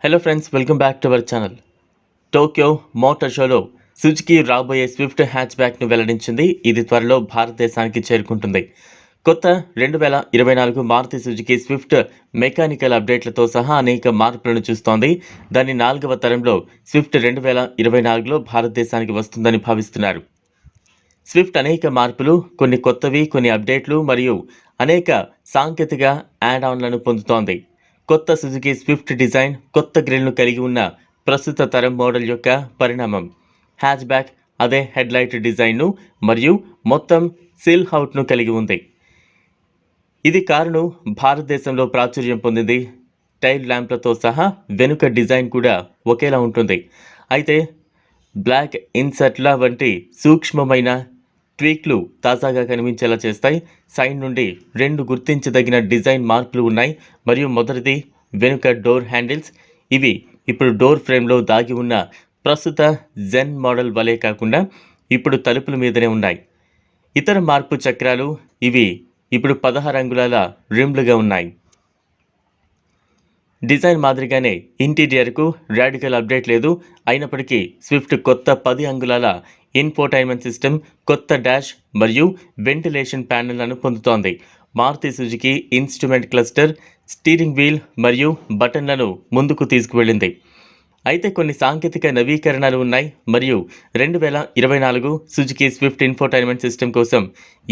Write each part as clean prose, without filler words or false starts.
Hello friends, welcome back to our channel. Tokyo motor షోలో Suzuki రాబోయే Swift hatch బ్యాక్ను వెల్లడించింది. ఇది త్వరలో భారతదేశానికి చేరుకుంటుంది. కొత్త 2024 మారుతి సుజుకి స్విఫ్ట్ మెకానికల్ అప్డేట్లతో సహా అనేక మార్పులను చూస్తోంది. దాని 4వ తరంలో స్విఫ్ట్ 2024లో భారతదేశానికి వస్తుందని భావిస్తున్నారు. స్విఫ్ట్ అనేక మార్పులు, కొన్ని కొత్తవి, కొన్ని అప్డేట్లు మరియు అనేక సాంకేతిక యాడ్ ఆన్లను పొందుతోంది. కొత్త సుజుకి స్విఫ్ట్ డిజైన్ కొత్త గ్రిల్ను కలిగి ఉన్న ప్రస్తుత తరం మోడల్ యొక్క పరిణామం. హ్యాచ్ బ్యాక్ అదే హెడ్లైట్ డిజైన్ను మరియు మొత్తం సిల్ హౌట్ను కలిగి ఉంది. ఇది కారును భారతదేశంలో ప్రాచుర్యం పొందింది. టైల్ ల్యాంప్లతో సహా వెనుక డిజైన్ కూడా ఒకేలా ఉంటుంది. అయితే బ్లాక్ ఇన్సర్ట్ల వంటి సూక్ష్మమైన ట్వీక్లు తాజాగా కనిపించేలా చేస్తాయి. సైడ్ నుండి 2 గుర్తించదగిన డిజైన్ మార్పులు ఉన్నాయి మరియు మొదటిది వెనుక డోర్ హ్యాండిల్స్. ఇవి ఇప్పుడు డోర్ ఫ్రేమ్లో దాగి ఉన్న ప్రస్తుత జెన్ మోడల్ వలె కాకుండా ఇప్పుడు తలుపుల మీదనే ఉన్నాయి. ఇతర మార్పు చక్రాలు ఇవి ఇప్పుడు 16 అంగుళాల రిమ్లుగా ఉన్నాయి. డిజైన్ మాదిరిగానే ఇంటీరియర్కు రాడికల్ అప్డేట్ లేదు. అయినప్పటికీ స్విఫ్ట్ కొత్త 10 అంగుళాల ఇన్ఫోటైన్మెంట్ సిస్టమ్, కొత్త డాష్ మరియు వెంటిలేషన్ ప్యానెల్లను పొందుతోంది. Maruti Suzuki instrument cluster, steering wheel మరియు బటన్లను ముందుకు తీసుకువెళ్ళింది. అయితే కొన్ని సాంకేతిక నవీకరణలు ఉన్నాయి మరియు 2024 సుజుకి స్విఫ్ట్ ఇన్ఫోటైన్మెంట్ సిస్టమ్ కోసం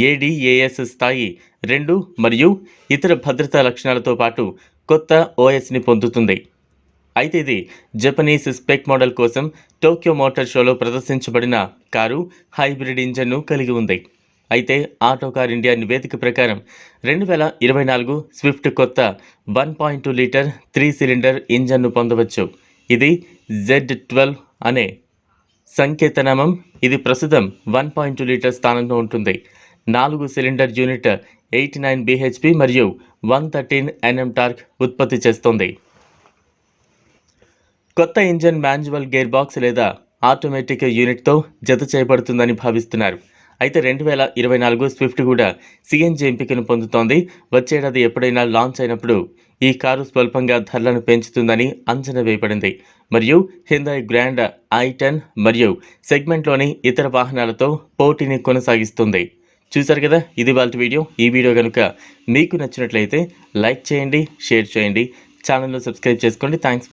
ADAS స్థాయి 2 మరియు ఇతర భద్రతా లక్షణాలతో పాటు కొత్త OSని పొందుతుంది. అయితే ఇది జపనీస్ స్పెక్ మోడల్ కోసం టోక్యో మోటార్ షోలో ప్రదర్శించబడిన కారు హైబ్రిడ్ ఇంజన్ను కలిగి ఉంది. అయితే ఆటో కార్ ఇండియా నివేదిక ప్రకారం 2024 స్విఫ్ట్ కొత్త 1.2 లీటర్ 3 సిలిండర్ ఇంజన్ను పొందవచ్చు. ఇది Z12 అనే సంకేతనామం. ఇది ప్రస్తుతం 1.2 లీటర్ స్థానంలో ఉంటుంది. 4 సిలిండర్ యూనిట్ 89 bhp మరియు 113 Nm టార్క్ ఉత్పత్తి చేస్తోంది. కొత్త ఇంజన్ మాన్యువల్ గేర్ బాక్స్ లేదా ఆటోమేటిక్ యూనిట్తో జత చేయబడుతుందని భావిస్తున్నారు. అయితే 2024 స్విఫ్ట్ కూడా CNG ఎంపికను పొందుతోంది. వచ్చేడాది ఎప్పుడైనా లాంచ్ అయినప్పుడు ఈ కారు స్వల్పంగా ధరలను పెంచుతుందని అంచనా వేయబడింది మరియు హ్యుందాయ్ గ్రాండ్ i10 మరియు సెగ్మెంట్లోని ఇతర వాహనాలతో పోటీని కొనసాగిస్తుంది. చూసారు కదా, ఇది వాళ్ళ వీడియో. ఈ వీడియో కనుక మీకు నచ్చినట్లయితే లైక్ చేయండి, షేర్ చేయండి, ఛానల్ను సబ్స్క్రైబ్ చేసుకోండి. థ్యాంక్స్.